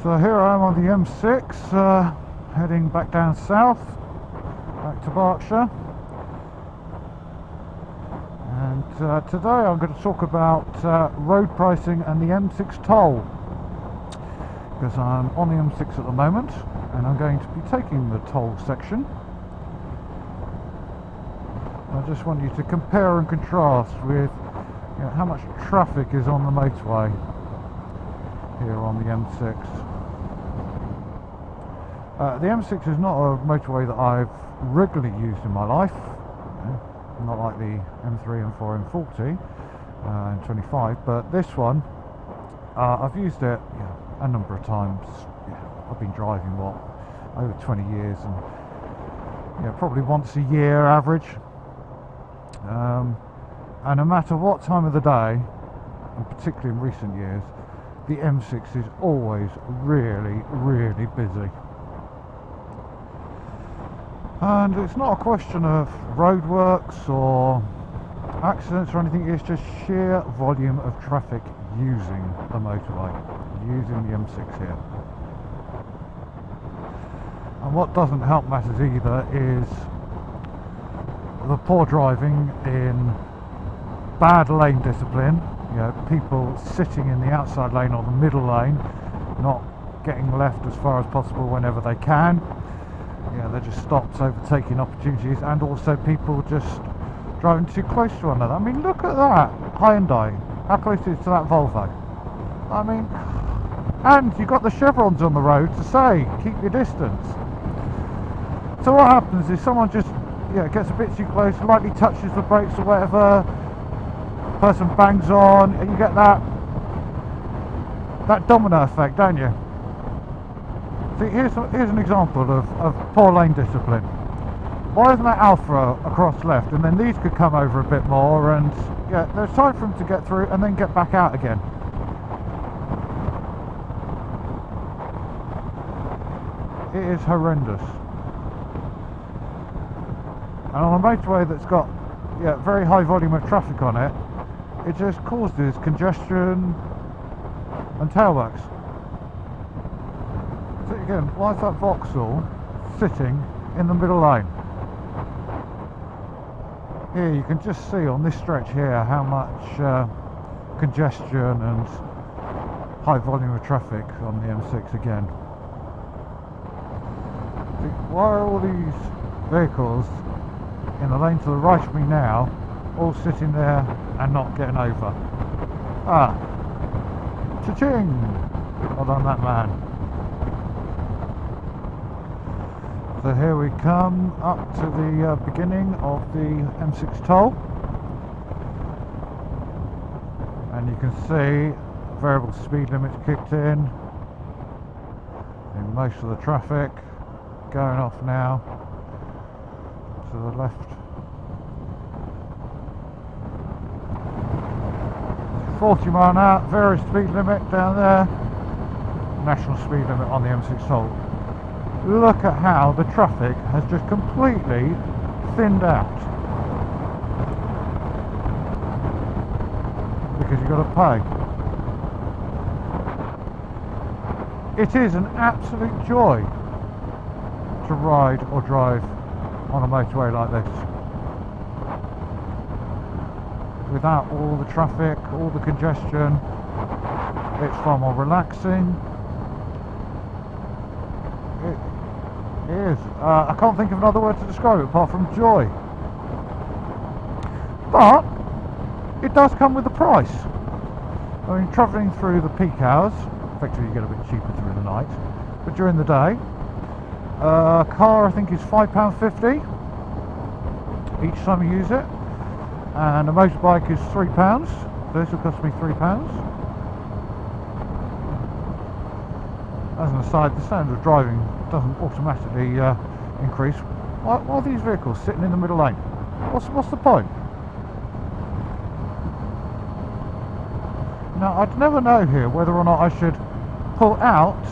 So here I am on the M6, heading back down south, back to Berkshire. And today I'm going to talk about road pricing and the M6 toll, because I'm on the M6 at the moment and I'm going to be taking the toll section. I just want you to compare and contrast with how much traffic is on the motorway here on the M6. The M6 is not a motorway that I've regularly used in my life, not like the M3, M4, M40 and 25, but this one I've used it a number of times. I've been driving over 20 years, and probably once a year average. And no matter what time of the day, and particularly in recent years, the M6 is always really, really busy. And it's not a question of roadworks or accidents or anything, it's just sheer volume of traffic using the motorway, using the M6 here. And what doesn't help matters either is the poor driving in bad lane discipline. People sitting in the outside lane or the middle lane, not getting left as far as possible whenever they can. They're just stopped overtaking opportunities, and also people just driving too close to one another. I mean, look at that Hyundai, how close it is to that Volvo. I mean, and you've got the chevrons on the road to say keep your distance. So what happens is someone just gets a bit too close, lightly touches the brakes or whatever, person bangs on, and you get that domino effect, don't you? See, here's an example of poor lane discipline. Why isn't that Alpha across left, and then these could come over a bit more, and there's time for them to get through and then get back out again. It is horrendous. And on a motorway that's got very high volume of traffic on it, it just causes congestion and tailworks. So again, why is that Vauxhall sitting in the middle lane? Here you can just see on this stretch here how much congestion and high volume of traffic on the M6 again. See, why are all these vehicles in the lane to the right of me now all sitting there and not getting over? Cha-ching! Well done, that man. So here we come up to the beginning of the M6 toll, and you can see variable speed limits kicked in most of the traffic going off now to the left. 40 mile an hour, various speed limit down there, national speed limit on the M6 toll. Look at how the traffic has just completely thinned out, because you've got to pay. It is an absolute joy to ride or drive on a motorway like this, without all the traffic, all the congestion. It's far more relaxing. It is. I can't think of another word to describe it apart from joy. But it does come with a price. I mean, travelling through the peak hours, effectively you get a bit cheaper through the night, but during the day, a car I think is £5.50 each time you use it, and a motorbike is £3. So this will cost me £3. As an aside, the standard of driving doesn't automatically increase. Why are these vehicles sitting in the middle lane? What's the point? Now, I'd never know here whether or not I should pull out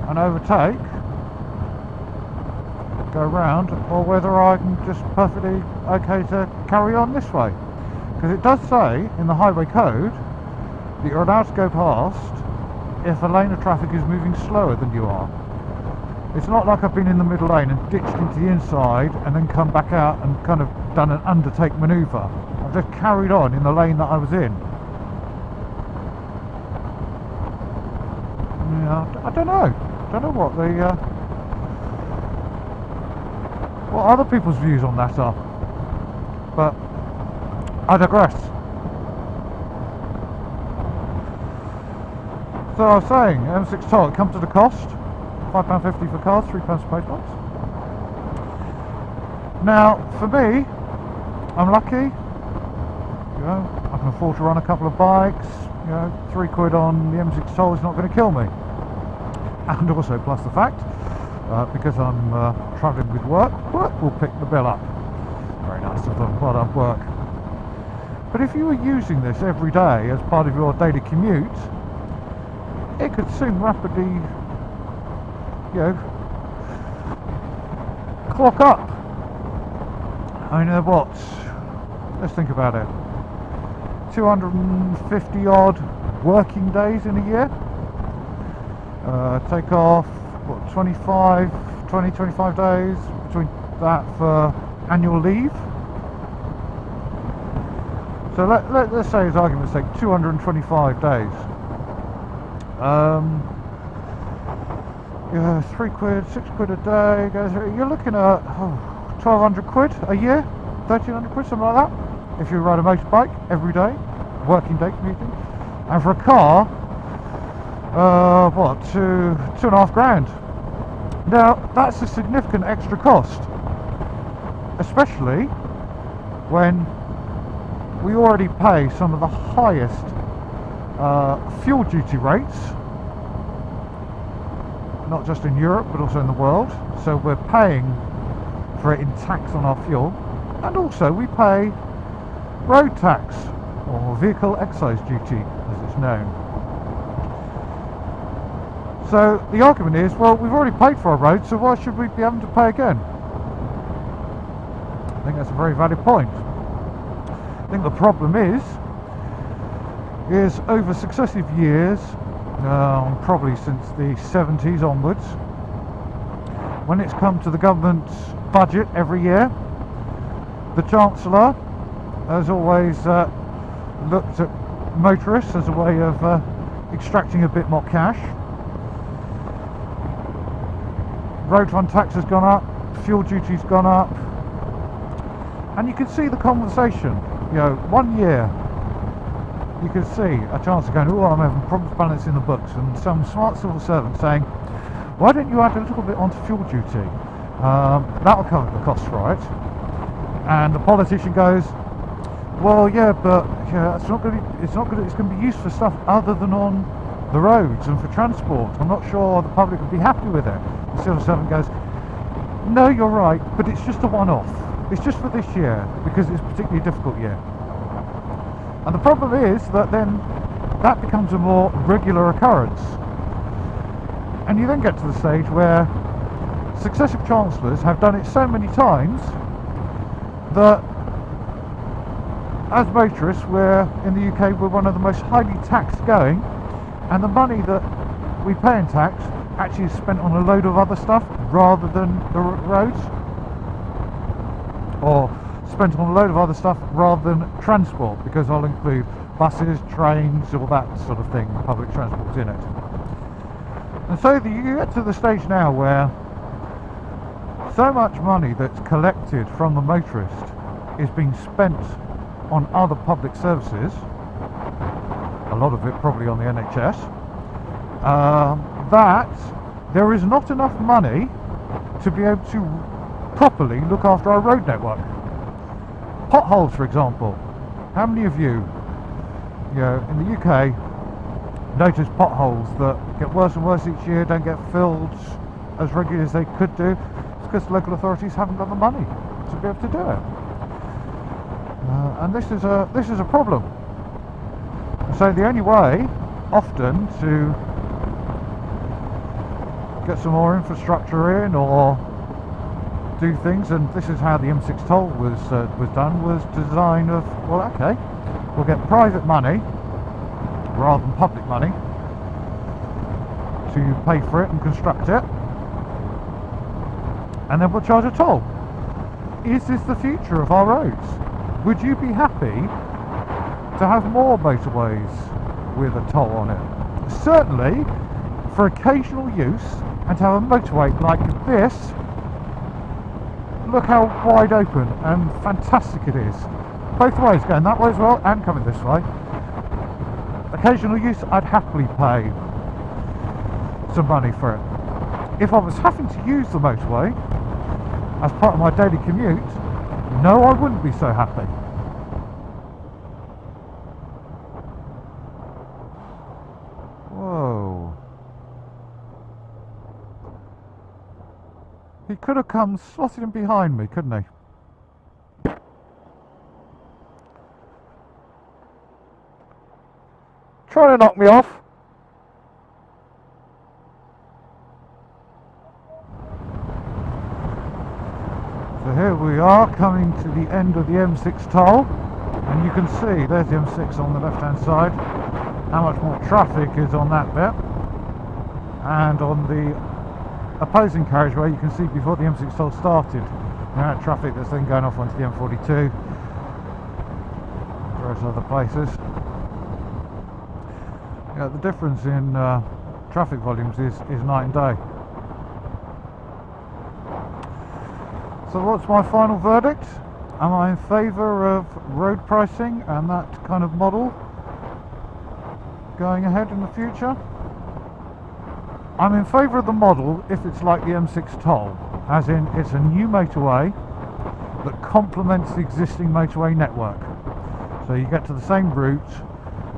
and overtake, go around, or whether I'm just perfectly okay to carry on this way. Because it does say in the highway code that you're allowed to go past if a lane of traffic is moving slower than you are. It's not like I've been in the middle lane and ditched into the inside and then come back out and kind of done an undertake manoeuvre. I've just carried on in the lane that I was in. Yeah, I don't know. I don't know what the what other people's views on that are, but I digress. So I was saying, M6 toll, it comes at a cost. £5.50 for cars, £3 for motorbikes. Now, for me, I'm lucky. You know, I can afford to run a couple of bikes. You know, £3 on the M6 toll is not going to kill me. And also, plus the fact, because I'm travelling with work will pick the bill up. Very nice of them. Well done, work. But if you were using this every day as part of your daily commute, it could soon rapidly, you know, clock up. I mean, what? Let's think about it. 250 odd working days in a year. Take off, what, 25 days between that for annual leave. So let's say, as argument's sake, 225 days. Yeah, £3, £6 a day. You're looking at 1,200 quid a year, 1,300 quid, something like that. If you ride a motorbike every day, working day commuting, and for a car, what, £2.5 grand. Now that's a significant extra cost, especially when we already pay some of the highest fuel duty rates, not just in Europe but also in the world. So we're paying for it in tax on our fuel, and also we pay road tax, or vehicle excise duty as it's known. So the argument is, well, we've already paid for our roads, so why should we be having to pay again? I think that's a very valid point. I think the problem is over successive years, probably since the 70s onwards, when it's come to the government's budget every year, the Chancellor has always looked at motorists as a way of extracting a bit more cash. Road fund tax has gone up, fuel duty's gone up, and you can see the conversation. You know, 1 year you can see a Chancellor going, oh, I'm having problems balancing the books, and some smart civil servant saying, why don't you add a little bit onto fuel duty? That'll cover the cost for it. And the politician goes, well, yeah, but yeah, it's going to be used for stuff other than on the roads and for transport. I'm not sure the public would be happy with it. The civil servant goes, no, you're right, but it's just a one-off. It's just for this year because it's a particularly difficult year. And the problem is that then that becomes a more regular occurrence. And you then get to the stage where successive chancellors have done it so many times that as motorists, in the UK, we're one of the most highly taxed going, and the money that we pay in tax actually is spent on a load of other stuff rather than the roads, or spent on a load of other stuff rather than transport, because I'll include buses, trains, all that sort of thing, public transport in it. And so you get to the stage now where so much money that's collected from the motorist is being spent on other public services, a lot of it probably on the NHS, that there is not enough money to be able to properly look after our road network. Potholes, for example. How many of you, in the UK, notice potholes that get worse and worse each year, don't get filled as regularly as they could do? It's because local authorities haven't got the money to be able to do it. And this is a problem. So the only way, often, to get some more infrastructure in or do things, and this is how the M6 toll was done, was design of, well, okay, we'll get private money rather than public money, to pay for it and construct it, and then we'll charge a toll. Is this the future of our roads? Would you be happy to have more motorways with a toll on it? Certainly for occasional use, and to have a motorway like this. Look how wide open and fantastic it is. Both ways, going that way as well and coming this way. Occasional use, I'd happily pay some money for it. If I was having to use the motorway as part of my daily commute, no, I wouldn't be so happy. Whoa. He could have come slotted in behind me, couldn't he? Trying to knock me off. So here we are, coming to the end of the M6 toll, and you can see there's the M6 on the left hand side, how much more traffic is on that bit, and on the opposing carriageway you can see before the M6 toll started the amount of traffic that's then going off onto the M42, various other places. Yeah, the difference in traffic volumes is night and day. So what's my final verdict? Am I in favour of road pricing and that kind of model going ahead in the future? I'm in favour of the model if it's like the M6 toll, as in it's a new motorway that complements the existing motorway network. So you get to the same route,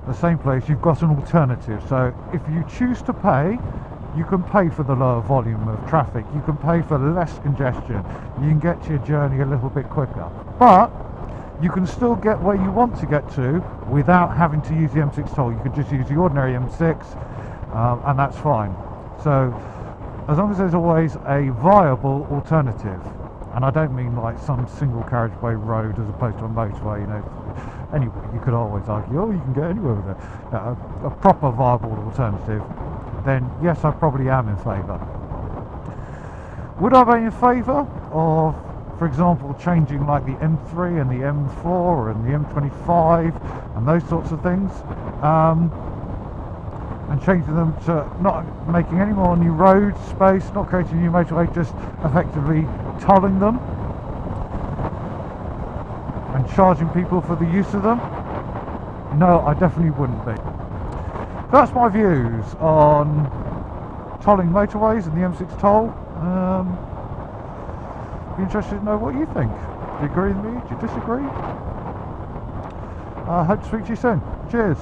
the same place, you've got an alternative. So if you choose to pay, you can pay for the lower volume of traffic, you can pay for less congestion, you can get to your journey a little bit quicker, but you can still get where you want to get to without having to use the M6 toll. You could just use the ordinary M6 and that's fine. So as long as there's always a viable alternative, and I don't mean like some single carriageway road as opposed to a motorway, you know. Anyway, you could always argue, oh, you can get anywhere with it. A proper viable alternative, then yes, I probably am in favour. Would I be in favour of, for example, changing like the M3 and the M4 and the M25 and those sorts of things, and changing them to not making any more new road space, not creating a new motorway, just effectively tolling them and charging people for the use of them? No, I definitely wouldn't be. That's my views on tolling motorways and the M6 toll. Be interested to know what you think. Do you agree with me? Do you disagree? I hope to speak to you soon. Cheers.